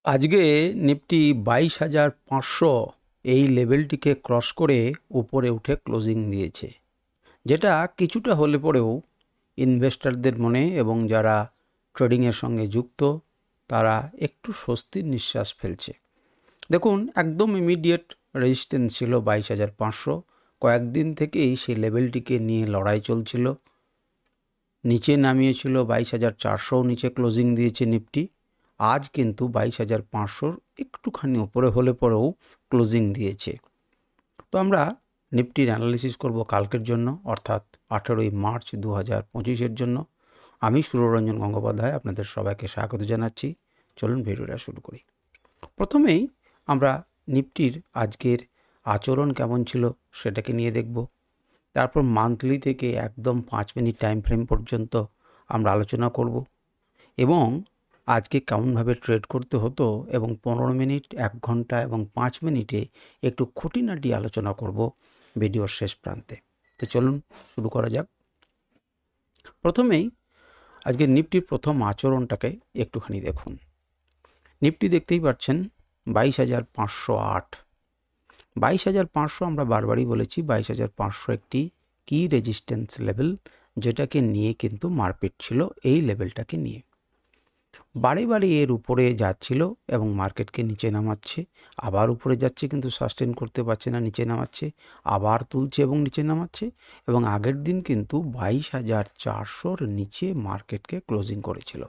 আজকে নিফটি 22,500 এই লেভেলটিকে ক্রস করে উপরে উঠে ক্লোজিং দিয়েছে, যেটা কিছুটা হলে পরেও ইনভেস্টরদের মনে এবং যারা ট্রেডিংয়ের সঙ্গে যুক্ত তারা একটু স্বস্তির নিঃশ্বাস ফেলছে। দেখুন, একদম ইমিডিয়েট রেজিস্ট্যান্স ছিল 22,500। কয়েকদিন থেকেই সেই লেভেলটিকে নিয়ে লড়াই চলছিল। নিচে নামিয়েছিল 22,400, নিচে ক্লোজিং দিয়েছে নিফটি। আজ কিন্তু 22,500 একটুখানি উপরে হলে পরেও ক্লোজিং দিয়েছে। তো আমরা নিফটির অ্যানালিসিস করব কালকের জন্য, অর্থাৎ 18ই মার্চ 2025-এর জন্য। আমি সুররঞ্জন গঙ্গোপাধ্যায় আপনাদের সবাইকে স্বাগত জানাচ্ছি। চলুন ভিডিওটা শুরু করি। প্রথমেই আমরা নিফটির আজকের আচরণ কেমন ছিল সেটাকে নিয়ে দেখব। তারপর মান্থলি থেকে একদম 5 মিনিট টাইম ফ্রেম পর্যন্ত আমরা আলোচনা করব এবং আজকে কেমনভাবে ট্রেড করতে হতো এবং 15 মিনিট, 1 ঘন্টা এবং 5 মিনিটে একটু খুঁটিনাটি আলোচনা করব ভিডিওর শেষ প্রান্তে। তো চলুন শুরু করা যাক। প্রথমেই আজকে নিফটির প্রথম আচরণটাকে একটুখানি দেখুন। নিফটি দেখতেই পাচ্ছেন 22,508। 22,500 আমরা বারবারই বলেছি 22,500 একটি কি রেজিস্ট্যান্স লেভেল, যেটাকে নিয়ে কিন্তু মার্কেট ছিল এই লেভেলটাকে নিয়ে। বারে বারে এর উপরে যাচ্ছিল এবং মার্কেটকে নিচে নামাচ্ছে, আবার উপরে যাচ্ছে কিন্তু সাস্টেন করতে পারছে না, নিচে নামাচ্ছে, আবার তুলছে এবং নিচে নামাচ্ছে। এবং আগের দিন কিন্তু 22,400-র নিচে মার্কেটকে ক্লোজিং করেছিল,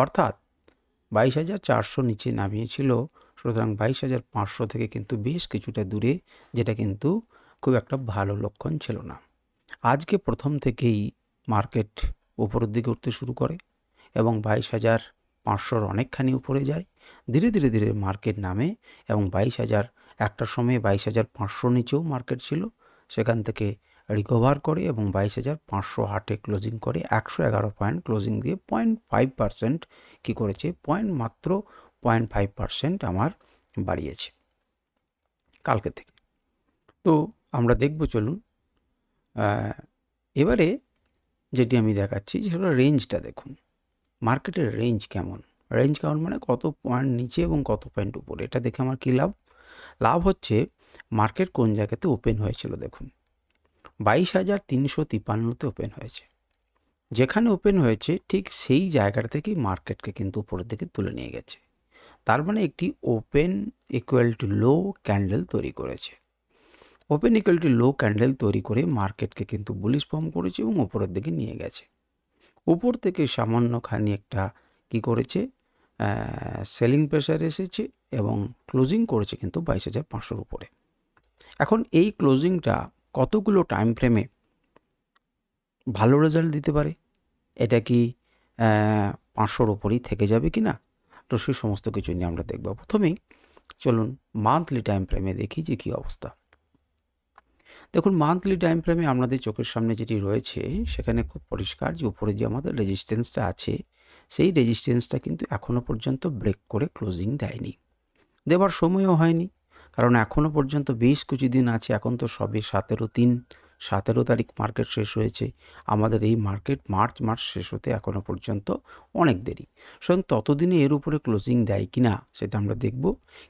অর্থাৎ 22,400 নিচে নামিয়েছিল। সুতরাং 22,500 থেকে কিন্তু বেশ কিছুটা দূরে, যেটা কিন্তু খুব একটা ভালো লক্ষণ ছিল না। আজকে প্রথম থেকেই মার্কেট উপরের দিকে উঠতে শুরু করে এবং 22,500-র অনেকখানি উপরে যায়। ধীরে ধীরে ধীরে মার্কেট নামে এবং 22,000 একটার সময় 22,500 নিচেও মার্কেট ছিল, সেখান থেকে রিকভার করে এবং 22,508-এ ক্লোজিং করে 111 পয়েন্ট ক্লোজিং দিয়ে 0.5% কী করেছে, মাত্র 0.5% আমার বাড়িয়েছে কালকে থেকে। তো আমরা দেখব, চলুন। এবারে যেটি আমি দেখাচ্ছি সেটা রেঞ্জটা দেখুন। মার্কেটের রেঞ্জ কেমন মানে কত পয়েন্ট নিচে এবং কত পয়েন্ট উপরে, এটা দেখে আমার কী লাভ হচ্ছে মার্কেট কোন জায়গাতে ওপেন হয়েছিল। দেখুন, 22,353-তে ওপেন হয়েছে। যেখানে ওপেন হয়েছে ঠিক সেই জায়গাটা থেকেই মার্কেটকে কিন্তু উপরের দিকে তুলে নিয়ে গেছে। তার মানে একটি open equal to low candle তৈরি করেছে। Open equal to low candle তৈরি করে মার্কেটকে কিন্তু বুলিশ ফর্ম করেছে এবং উপরের দিকে নিয়ে গেছে। উপর থেকে সামান্যখানি একটা কি করেছে, সেলিং প্রেশার এসেছে এবং ক্লোজিং করেছে কিন্তু 22,500-র উপরে। এখন এই ক্লোজিংটা কতগুলো টাইম ফ্রেমে ভালো রেজাল্ট দিতে পারে, এটা কি 500-র উপরেই থেকে যাবে কি না, তো সেই সমস্ত কিছু নিয়ে আমরা দেখব। প্রথমেই চলুন মান্থলি টাইম ফ্রেমে দেখি যে কী অবস্থা। দেখুন, মান্থলি টাইম ফ্রেমে আমাদের চোখের সামনে যেটি রয়েছে সেখানে খুব পরিষ্কার যে উপরে যে আমাদের রেজিস্ট্যান্সটা আছে, সেই রেজিস্ট্যান্সটা কিন্তু এখনও পর্যন্ত ব্রেক করে ক্লোজিং দেয়নি, দেওয়ার সময়ও হয়নি। কারণ এখনও পর্যন্ত বেশ কিছুদিন আছে, এখন তো সবে 17 তারিখ মার্কেট শেষ হয়েছে। আমাদের এই মার্কেট মার্চ মাস শেষ হতে এখনও পর্যন্ত অনেক দেরি। সুতরাং ততদিনে এর উপরে ক্লোজিং দেয় কি না সেটা আমরা দেখব।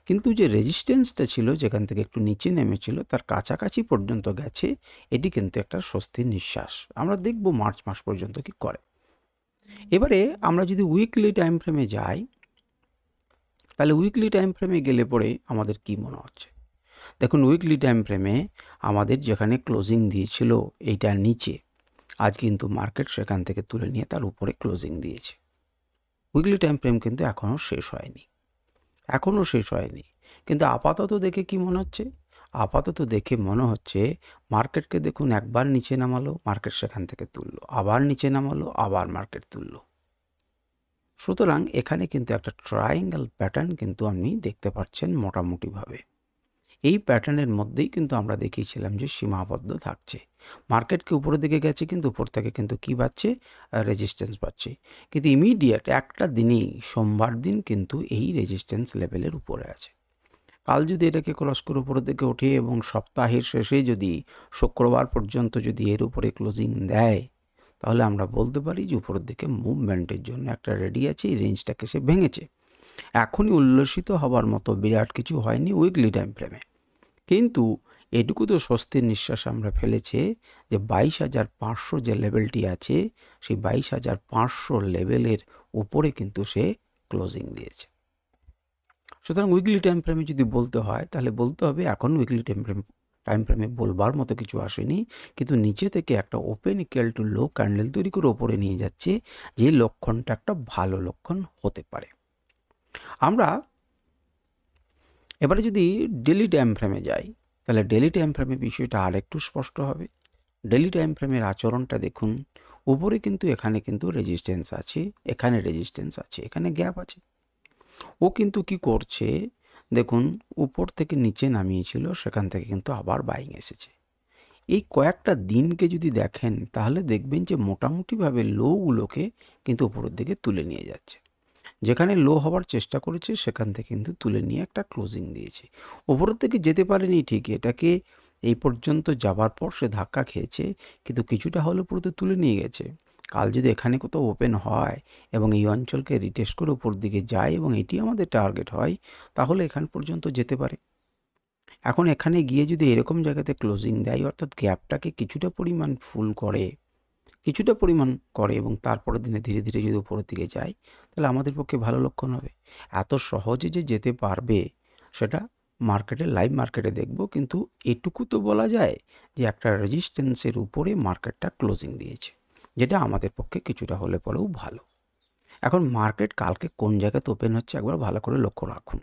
কিন্তু যে রেজিস্ট্যান্সটা ছিল, যেখান থেকে একটু নিচে নেমেছিল, তার কাছাকাছি পর্যন্ত গেছে, এটি কিন্তু একটা স্বস্তির নিঃশ্বাস। আমরা দেখব মার্চ মাস পর্যন্ত কি করে। এবারে আমরা যদি উইকলি টাইম ফ্রেমে যাই, তাহলে উইকলি টাইম ফ্রেমে গেলে পরে আমাদের কি মনে হচ্ছে। দেখুন, উইকলি টাইম ফ্রেমে আমাদের যেখানে ক্লোজিং দিয়েছিল এইটার নিচে, আজ কিন্তু মার্কেট সেখান থেকে তুলে নিয়ে তার উপরে ক্লোজিং দিয়েছে। উইকলি টাইম ফ্রেম কিন্তু এখনও শেষ হয়নি। কিন্তু আপাতত দেখে কি মনে হচ্ছে, মনে হচ্ছে মার্কেটকে দেখুন, একবার নিচে নামালো, মার্কেট সেখান থেকে তুললো, আবার নিচে নামালো, আবার মার্কেট তুললো। সুতরাং এখানে কিন্তু একটা ট্রায়াঙ্গেল প্যাটার্ন কিন্তু আপনি দেখতে পাচ্ছেন মোটামুটিভাবে। এই প্যাটার্নের মধ্যেই কিন্তু আমরা দেখিয়েছিলাম যে সীমাবদ্ধ থাকছে। মার্কেটকে উপরের দিকে গেছে, কিন্তু উপর থেকে কিন্তু কী পাচ্ছে, রেজিস্ট্যান্স পাচ্ছে। কিন্তু ইমিডিয়েট একটা দিনেই, সোমবার দিন কিন্তু এই রেজিস্ট্যান্স লেভেলের উপরে আছে। কাল যদি এটাকে ক্রস করে উপরের দিকে ওঠে এবং সপ্তাহের শেষে যদি শুক্রবার পর্যন্ত যদি এর উপরে ক্লোজিং দেয়, তাহলে আমরা বলতে পারি যে উপরের দিকে মুভমেন্টের জন্য একটা রেডি আছে, এই রেঞ্জটাকে সে ভেঙেছে। এখনই উল্লসিত হবার মতো বিরাট কিছু হয়নি উইকলি টাইম ফ্রেমে, কিন্তু এটুকু তো স্বস্তির নিঃশ্বাস আমরা ফেলেছে যে 22,500 যে লেভেলটি আছে সেই 22,500 লেভেলের উপরে কিন্তু সে ক্লোজিং দিয়েছে। সুতরাং উইকলি টাইম ফ্রেমে যদি বলতে হয় তাহলে বলতে হবে এখন উইকলি টাইম ফ্রেমে বলবার মতো কিছু আসেনি, কিন্তু নিচে থেকে একটা open equal to low candle তৈরি করে ওপরে নিয়ে যাচ্ছে, যে লক্ষণটা একটা ভালো লক্ষণ হতে পারে। আমরা এবারে যদি ডেলি টাইম ফ্রেমে যাই তাহলে ডেলি টাইম ফ্রেমে বিষয়টা আর একটু স্পষ্ট হবে। ডেলি টাইম ফ্রেমের আচরণটা দেখুন, উপরে কিন্তু এখানে কিন্তু রেজিস্ট্যান্স আছে, এখানে রেজিস্ট্যান্স আছে, এখানে গ্যাপ আছে। ও কিন্তু কি করছে দেখুন, উপর থেকে নিচে নামিয়েছিল, সেখান থেকে কিন্তু আবার বাইং এসেছে। এই কয়েকটা দিনকে যদি দেখেন তাহলে দেখবেন যে মোটামুটিভাবে লোগুলোকে কিন্তু উপরের দিকে তুলে নিয়ে যাচ্ছে। যেখানে লো হওয়ার চেষ্টা করেছে সেখান থেকে কিন্তু তুলে নিয়ে একটা ক্লোজিং দিয়েছে। উপরের থেকে যেতে পারেনি ঠিকই, এটাকে এই পর্যন্ত যাবার পর সে ধাক্কা খেয়েছে, কিন্তু কিছুটা হলেও পুরোতে তুলে নিয়ে গেছে। কাল যদি এখানে কোথাও ওপেন হয় এবং এই অঞ্চলকে রিটেস্ট করে উপর দিকে যায় এবং এটি আমাদের টার্গেট হয়, তাহলে এখান পর্যন্ত যেতে পারে। এখন এখানে গিয়ে যদি এরকম জায়গাতে ক্লোজিং দেয়, অর্থাৎ গ্যাপটাকে কিছুটা পরিমাণ ফুল করে, কিছুটা পরিমাণ করে এবং তারপরের দিনে ধীরে ধীরে যদি উপরের দিকে যায়, তাহলে আমাদের পক্ষে ভালো লক্ষণ হবে। এত সহজে যে যেতে পারবে সেটা মার্কেটে, লাইভ মার্কেটে দেখব, কিন্তু এটুকু তো বলা যায় যে একটা রেজিস্ট্যান্সের উপরে মার্কেটটা ক্লোজিং দিয়েছে, যেটা আমাদের পক্ষে কিছুটা হলে পরেও ভালো। এখন মার্কেট কালকে কোন জায়গাতে ওপেন হচ্ছে একবার ভালো করে লক্ষ্য রাখুন।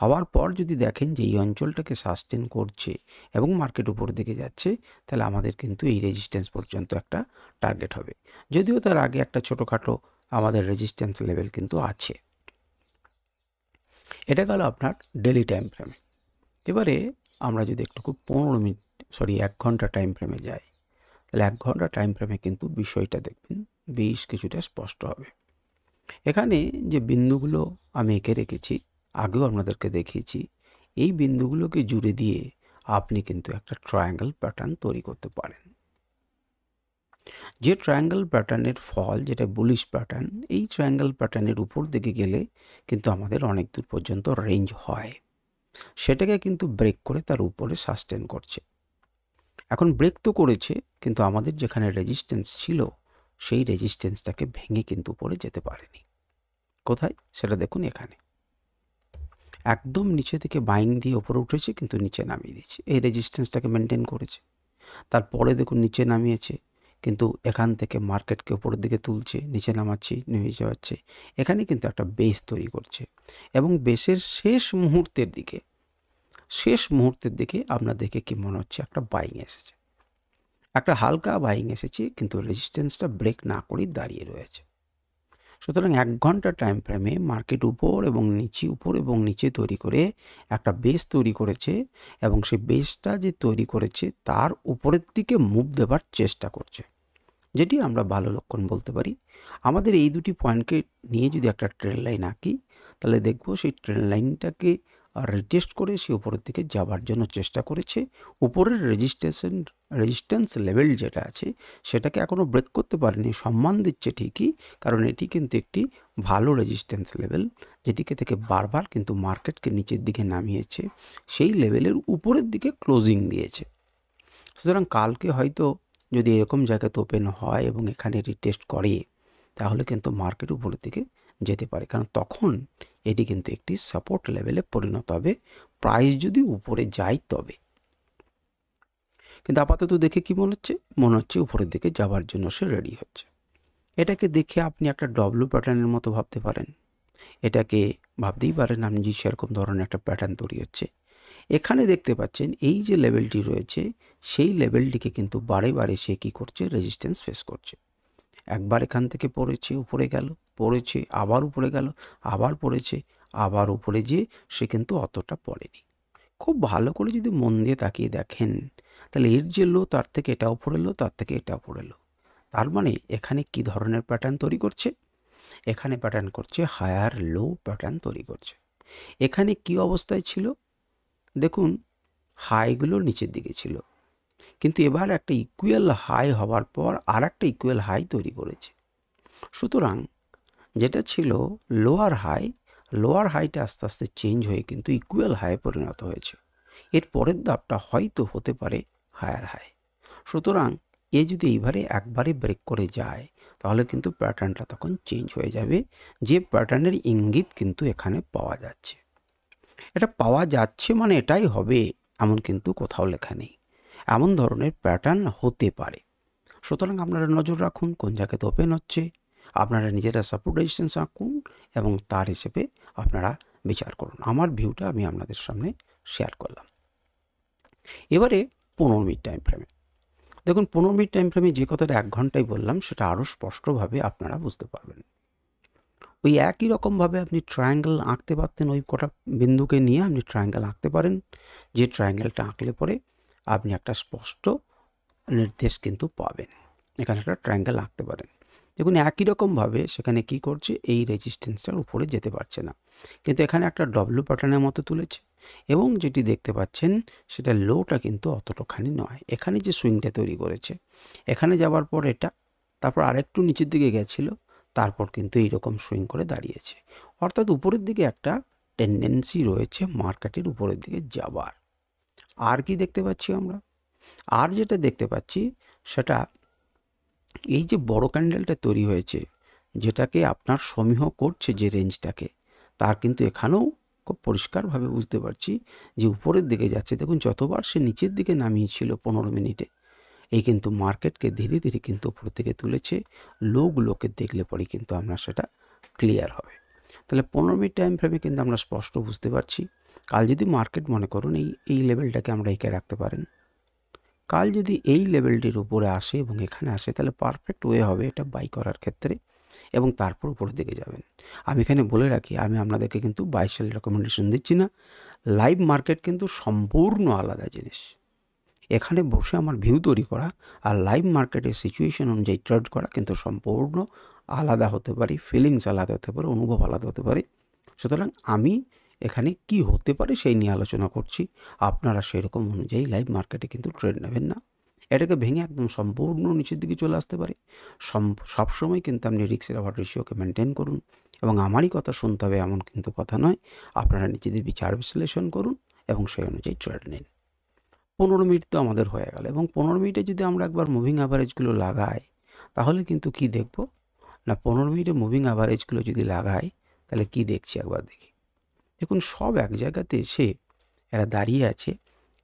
হওয়ার পর যদি দেখেন যে এই অঞ্চলটাকে সাস্টেন করছে এবং মার্কেট উপরের দিকে যাচ্ছে, তাহলে আমাদের কিন্তু এই রেজিস্ট্যান্স পর্যন্ত একটা টার্গেট হবে, যদিও তার আগে একটা ছোটোখাটো আমাদের রেজিস্ট্যান্স লেভেল কিন্তু আছে। এটা গেল আপনার ডেলি টাইম ফ্রেমে। এবারে আমরা যদি একটু 1 ঘন্টা টাইম ফ্রেমে যাই, তাহলে 1 ঘন্টা টাইম ফ্রেমে কিন্তু বিষয়টা দেখবেন বেশ কিছুটা স্পষ্ট হবে। এখানে যে বিন্দুগুলো আমি এঁকে রেখেছি, আগেও আপনাদেরকে দেখিয়েছি, এই বিন্দুগুলোকে জুড়ে দিয়ে আপনি কিন্তু একটা ট্রায়াঙ্গেল প্যাটার্ন তৈরি করতে পারেন। যে ট্রায়াঙ্গেল প্যাটার্নের ফল, যেটা বুলিশ প্যাটার্ন, এই ট্রায়াঙ্গেল প্যাটার্নের উপর দিকে গেলে কিন্তু আমাদের অনেক দূর পর্যন্ত রেঞ্জ হয়, সেটাকে কিন্তু ব্রেক করে তার উপরে সাস্টেন করছে। এখন ব্রেক তো করেছে, কিন্তু আমাদের যেখানে রেজিস্ট্যান্স ছিল সেই রেজিস্ট্যান্সটাকে ভেঙে কিন্তু উপরে যেতে পারেনি। কোথায় সেটা দেখুন, এখানে একদম নিচে থেকে বাইং দিয়ে ওপরে উঠেছে, কিন্তু নিচে নামিয়ে দিয়েছে, এই রেজিস্ট্যান্সটাকে মেনটেন করেছে। তারপরে দেখুন নিচে নামিয়েছে, কিন্তু এখান থেকে মার্কেটকে উপরের দিকে তুলছে, নিচে নামাচ্ছে, নেমে যাচ্ছে, এখানে কিন্তু একটা বেস তৈরি করছে। এবং বেসের শেষ মুহূর্তের দিকে আপনার দেখে কি মনে হচ্ছে একটা বাইং এসেছে, একটা হালকা বাইং এসেছে, কিন্তু রেজিস্ট্যান্সটা ব্রেক না করেই দাঁড়িয়ে রয়েছে। সুতরাং 1 ঘন্টা টাইম ফ্রেমে মার্কেট উপর এবং নিচে তৈরি করে একটা বেস তৈরি করেছে, এবং সেই বেসটা যে তৈরি করেছে তার উপরের দিকে মুভ দেবার চেষ্টা করছে, যেটি আমরা ভালো লক্ষণ বলতে পারি। আমাদের এই দুটি পয়েন্টকে নিয়ে যদি একটা ট্রেন লাইন আঁকি, তাহলে দেখব সেই ট্রেন লাইনটাকে রিটেস্ট করে সে উপরের দিকে যাবার জন্য চেষ্টা করেছে। উপরের রেজিস্ট্যান্স লেভেল যেটা আছে সেটাকে এখনও ব্রেক করতে পারেনি, সম্মান দিচ্ছে ঠিকই, কারণ এটি কিন্তু একটি ভালো রেজিস্ট্যান্স লেভেল, যেটিকে থেকে বারবার কিন্তু মার্কেটকে নিচের দিকে নামিয়েছে, সেই লেভেলের উপরের দিকে ক্লোজিং দিয়েছে। সুতরাং কালকে হয়তো যদি এরকম জায়গাতে ওপেন হয় এবং এখানে রিটেস্ট করে, তাহলে কিন্তু মার্কেট উপরের দিকে যেতে পারে, কারণ তখন এটি কিন্তু একটি সাপোর্ট লেভেলে পরিণত হবে, প্রাইস যদি উপরে যায় তবে। কিন্তু আপাতত দেখে কি মনে হচ্ছে উপরের দিকে যাবার জন্য সে রেডি হচ্ছে। এটাকে দেখে আপনি একটা ডব্লিউ প্যাটার্নের মতো ভাবতে পারেন, এটাকে ভাবতেই পারেন আপনি যে সেরকম ধরনের একটা প্যাটার্ন তৈরি হচ্ছে। এখানে দেখতে পাচ্ছেন এই যে লেভেলটি রয়েছে, সেই লেভেলটিকে কিন্তু বারে বারে সে কী করছে, রেজিস্ট্যান্স ফেস করছে। একবার এখান থেকে পড়েছে, উপরে গেল, পড়েছে, আবার উপরে গেল, আবার পড়েছে, আবার উপরে যেয়ে সে কিন্তু অতটা পড়েনি। খুব ভালো করে যদি মন দিয়ে তাকিয়ে দেখেন, তাহলে এর যে লো তার থেকে এটা উপরে লো, তার থেকে এটা উপরে লো, তার মানে এখানে কি ধরনের প্যাটার্ন তৈরি করছে, এখানে প্যাটার্ন করছে হায়ার লো প্যাটার্ন তৈরি করছে। এখানে কি অবস্থায় ছিল দেখুন, হাইগুলো নিচের দিকে ছিল, কিন্তু এবার একটা ইকুয়াল হাই হওয়ার পর আর একটা ইকুয়াল হাই তৈরি করেছে। সুতরাং যেটা ছিল লোয়ার হাই, লোয়ার হাইটা আস্তে আস্তে চেঞ্জ হয়ে কিন্তু ইকুয়াল হাই পরিণত হয়েছে। এর পরের ধাপটা হয়তো হতে পারে হায়ার হাই। সুতরাং এ যদি এইবারে একবারে ব্রেক করে যায় তাহলে কিন্তু প্যাটার্নটা তখন চেঞ্জ হয়ে যাবে, যে প্যাটার্নের ইঙ্গিত কিন্তু এখানে পাওয়া যাচ্ছে। এটা পাওয়া যাচ্ছে মানে এটাই হবে এমন কিন্তু কোথাও লেখা নেই, এমন ধরনের প্যাটার্ন হতে পারে। সুতরাং আপনারা নজর রাখুন কোন জায়গাতে ওপেন হচ্ছে, আপনারা নিজেরা সাপোর্ট রেজিস্ট্যান্স আঁকুন এবং তার হিসেবে আপনারা বিচার করুন। আমার ভিউটা আমি আপনাদের সামনে শেয়ার করলাম। এবারে 15 মিনিট টাইম ফ্রেমে দেখুন, 15 মিনিট টাইম ফ্রেমে যে কথাটা 1 ঘন্টায় বললাম সেটা আরও স্পষ্টভাবে আপনারা বুঝতে পারবেন। ওই একই রকমভাবে আপনি ট্রায়াঙ্গেল আঁকতে পারতেন, ওই কটা বিন্দুকে নিয়ে আপনি ট্রায়াঙ্গেল আঁকতে পারেন, যে ট্রায়াঙ্গেলটা আঁকলে পরে আপনি একটা স্পষ্ট নির্দেশ কিন্তু পাবেন। এখানে একটা ট্রায়াঙ্গেল আঁকতে পারেন। দেখুন একই রকমভাবে সেখানে কি করছে, এই রেজিস্ট্যান্সটার উপরে যেতে পারছে না, কিন্তু এখানে একটা ডব্লিউ প্যাটার্নের মতো তুলেছে এবং যেটি দেখতে পাচ্ছেন সেটা লোটা কিন্তু অতটাখানি নয়। এখানে যে সুইংটা তৈরি করেছে, এখানে যাওয়ার পর এটা, তারপর আরেকটু নিচের দিকে গেছিলো, তারপর কিন্তু এইরকম সুইং করে দাঁড়িয়েছে। অর্থাৎ উপরের দিকে একটা টেন্ডেন্সি রয়েছে মার্কেটের উপরের দিকে যাবার। আর কি দেখতে পাচ্ছি আমরা? আর যেটা দেখতে পাচ্ছি সেটা এই যে বড় ক্যান্ডেলটা তৈরি হয়েছে, যেটাকে আপনার সমীহ করছে যে রেঞ্জটাকে, তার কিন্তু এখানেও খুব পরিষ্কারভাবে বুঝতে পারছি যে উপরের দিকে যাচ্ছে। দেখুন যতবার সে নিচের দিকে নামিয়েছিল 15 মিনিটে, এই কিন্তু মার্কেটকে ধীরে ধীরে কিন্তু উপর থেকে তুলেছে। লোকে দেখলে পরে কিন্তু আমরা সেটা ক্লিয়ার হবে। তাহলে 15 মিনিট টাইম ফ্রেমে কিন্তু আমরা স্পষ্ট বুঝতে পারছি। কাল যদি মার্কেট মনে করুন এই লেভেলটাকে আমরা এঁকে রাখতে পারেন, কাল যদি এই লেভেলটির উপরে আসে এবং এখানে আসে তাহলে পারফেক্ট ওয়ে হবে এটা বাই করার ক্ষেত্রে, এবং তারপর উপরের দিকে যাবেন। আমি এখানে বলে রাখি, আমি আপনাদেরকে কিন্তু বাই সেল রেকমেন্ডেশন দিচ্ছি না। লাইভ মার্কেট কিন্তু সম্পূর্ণ আলাদা জিনিস। এখানে বসে আমার ভিউ তৈরি করা আর লাইভ মার্কেটের সিচুয়েশন অনুযায়ী ট্রেড করা কিন্তু সম্পূর্ণ আলাদা হতে পারে, ফিলিংস আলাদা হতে পারে, অনুভব আলাদা হতে পারে। সুতরাং আমি এখানে কি হতে পারে সেই নিয়ে আলোচনা করছি। আপনারা সেরকম অনুযায়ী লাইভ মার্কেটে কিন্তু ট্রেড নেবেন না। এটাকে ভেঙে একদম সম্পূর্ণ নিচের দিকে চলে আসতে পারে। সবসময় কিন্তু আপনি রিস্ক রেওয়ার্ড রেশিওকে মেনটেন করুন, এবং আমারই কথা শুনতে হবে এমন কিন্তু কথা নয়। আপনারা নিজেদের বিচার বিশ্লেষণ করুন এবং সেই অনুযায়ী ট্রেড নিন। 15 মিনিট তো আমাদের হয়ে গেল, এবং 15 মিনিটে যদি আমরা একবার মুভিং অ্যাভারেজগুলো লাগাই তাহলে কিন্তু কি দেখব না, 15 মিনিটে মুভিং অ্যাভারেজগুলো যদি লাগাই তাহলে কি দেখছি একবার দেখি। দেখুন সব এক জায়গাতে এসে এরা দাঁড়িয়ে আছে,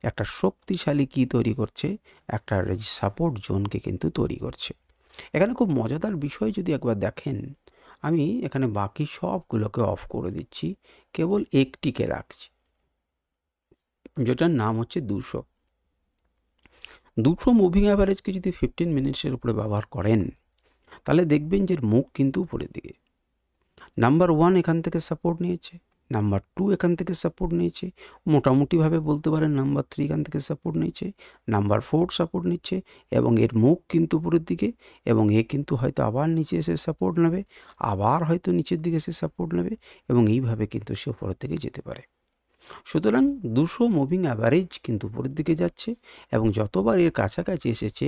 একটা শক্তিশালী কি তৈরি করছে, একটা সাপোর্ট জোনকে কিন্তু তৈরি করছে। এখানে খুব মজাদার বিষয় যদি একবার দেখেন, আমি এখানে বাকি সবগুলোকে অফ করে দিচ্ছি, কেবল একটিকে রাখছি যেটার নাম হচ্ছে 200 মুভিং অ্যাভারেজকে যদি 15 মিনিটসের উপরে ব্যবহার করেন তাহলে দেখবেন যে মুখ কিন্তু উপরের দিকে। নাম্বার 1 এখান থেকে সাপোর্ট নিয়েছে, নাম্বার 2 এখান থেকে সাপোর্ট নিয়েছে, মোটামুটিভাবে বলতে পারেন নাম্বার 3 এখান থেকে সাপোর্ট নিয়েছে, নাম্বার 4 সাপোর্ট নিচ্ছে, এবং এর মুখ কিন্তু উপরের দিকে, এবং এ কিন্তু হয়তো আবার নিচে এসে সাপোর্ট নেবে, আবার হয়তো নিচের দিকে এসে সাপোর্ট নেবে, এবং এইভাবে কিন্তু সে উপরের দিকে যেতে পারে। সুতরাং 200 মুভিং অ্যাভারেজ কিন্তু উপরের দিকে যাচ্ছে, এবং যতবার এর কাছাকাছি এসেছে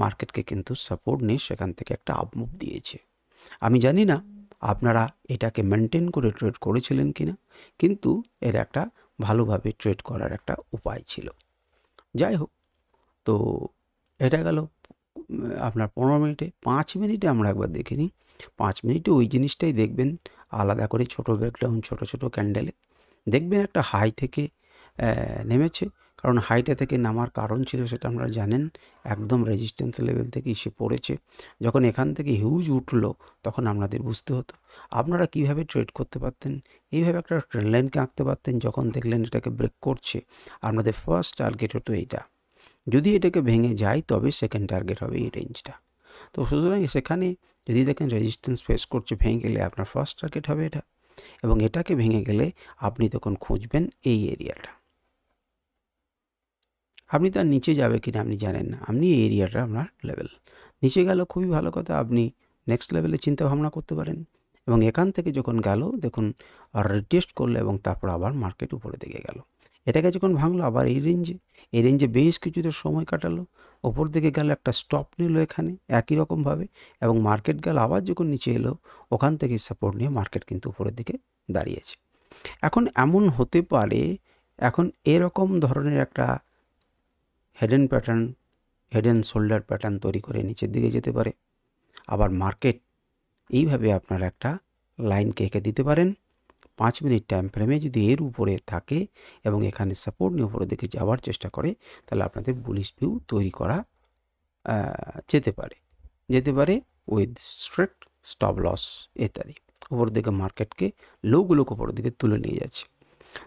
মার্কেটকে কিন্তু সাপোর্ট নিয়ে সেখান থেকে একটা আপমুভ দিয়েছে। আমি জানি না আপনারা এটাকে মেনটেন করে ট্রেড করেছিলেন কিনা, কিন্তু এর একটা ভালোভাবে ট্রেড করার একটা উপায় ছিল। যাই হোক, তো এটা গেল আপনার 15 মিনিটে। 5 মিনিটে আমরা একবার দেখে নিই। 5 মিনিটে ওই জিনিসটাই দেখবেন, আলাদা করে ছোট ব্রেকডাউন, ছোট ছোট ক্যান্ডেলে দেখবেন একটা হাই থেকে নেমেছে। কারণ হাইটা থেকে নামার কারণ ছিল সেটা আপনারা জানেন, একদম রেজিস্ট্যান্স লেভেল থেকে এসে পড়েছে। যখন এখান থেকে হিউজ উঠলো তখন আপনাদের বুঝতে হতো আপনারা কিভাবে ট্রেড করতে পারতেন। এইভাবে একটা ট্রেন্ড লাইনকে আঁকতে পারতেন। যখন দেখলেন এটাকে ব্রেক করছে, আপনাদের ফার্স্ট টার্গেট হতো এইটা। যদি এটাকে ভেঙে যায় তবে সেকেন্ড টার্গেট হবে এই রেঞ্জটা। তো সুতরাং সেখানে যদি দেখেন রেজিস্ট্যান্স ফেস করছে, ভেঙে গেলে আপনার ফার্স্ট টার্গেট হবে এটা, এবং এটাকে ভেঙে গেলে আপনি তখন খুঁজবেন এই এরিয়াটা। আপনি তার নিচে যাবে কিনা আপনি জানেন না, আপনি এই এরিয়াটা আপনার লেভেল। নিচে গেল খুবই ভালো কথা, আপনি নেক্সট লেভেলে চিন্তা ভাবনা করতে পারেন। এবং এখান থেকে যখন গেল দেখুন আর রিটেস্ট করলো, এবং তারপর আবার মার্কেট উপরে দিকে গেল। এটাকে যখন ভাঙলো আবার এই রেঞ্জে বেশ কিছুটা সময় কাটালো, ওপর দিকে গেল, একটা স্টপ নিল এখানে একই রকমভাবে, এবং মার্কেট গেল আবার যখন নিচে এলো ওখান থেকে সাপোর্ট নিয়ে মার্কেট কিন্তু উপরের দিকে দাঁড়িয়েছে। এখন এমন হতে পারে, এখন এরকম ধরনের একটা hidden pattern, head and shoulder pattern তৈরি করে নিচের দিকে যেতে পারে। আবার মার্কেট এইভাবে আপনারা একটা লাইনকে এঁকে দিতে পারেন 5 মিনিট টাইম ফ্রেমে। যদি এর উপরে থাকে এবং এখানে সাপোর্ট নিয়ে উপরের দিকে যাওয়ার চেষ্টা করে, তাহলে আপনাদের বুলিশ ভিউ তৈরি করা যেতে পারে উইথ স্ট্রিক্ট স্টপ লস ইত্যাদি। উপরের দিকে মার্কেটকে লোগুলোকে উপরের দিকে তুলে নিয়ে যাচ্ছে।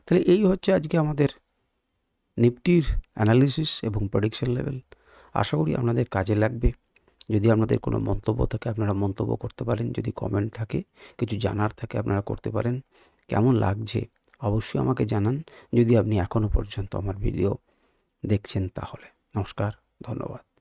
তাহলে এই হচ্ছে আজকে আমাদের নিফটির অ্যানালিসিস এবং প্রেডিকশন লেভেল। আশা করি আপনাদের কাজে লাগবে। যদি আপনাদের কোনো মন্তব্য থাকে আপনারা মন্তব্য করতে পারেন, যদি কমেন্ট থাকে, কিছু জানার থাকে আপনারা করতে পারেন। কেমন লাগছে অবশ্যই আমাকে জানান, যদি আপনি এখনও পর্যন্ত আমার ভিডিও দেখছেন তাহলে। নমস্কার, ধন্যবাদ।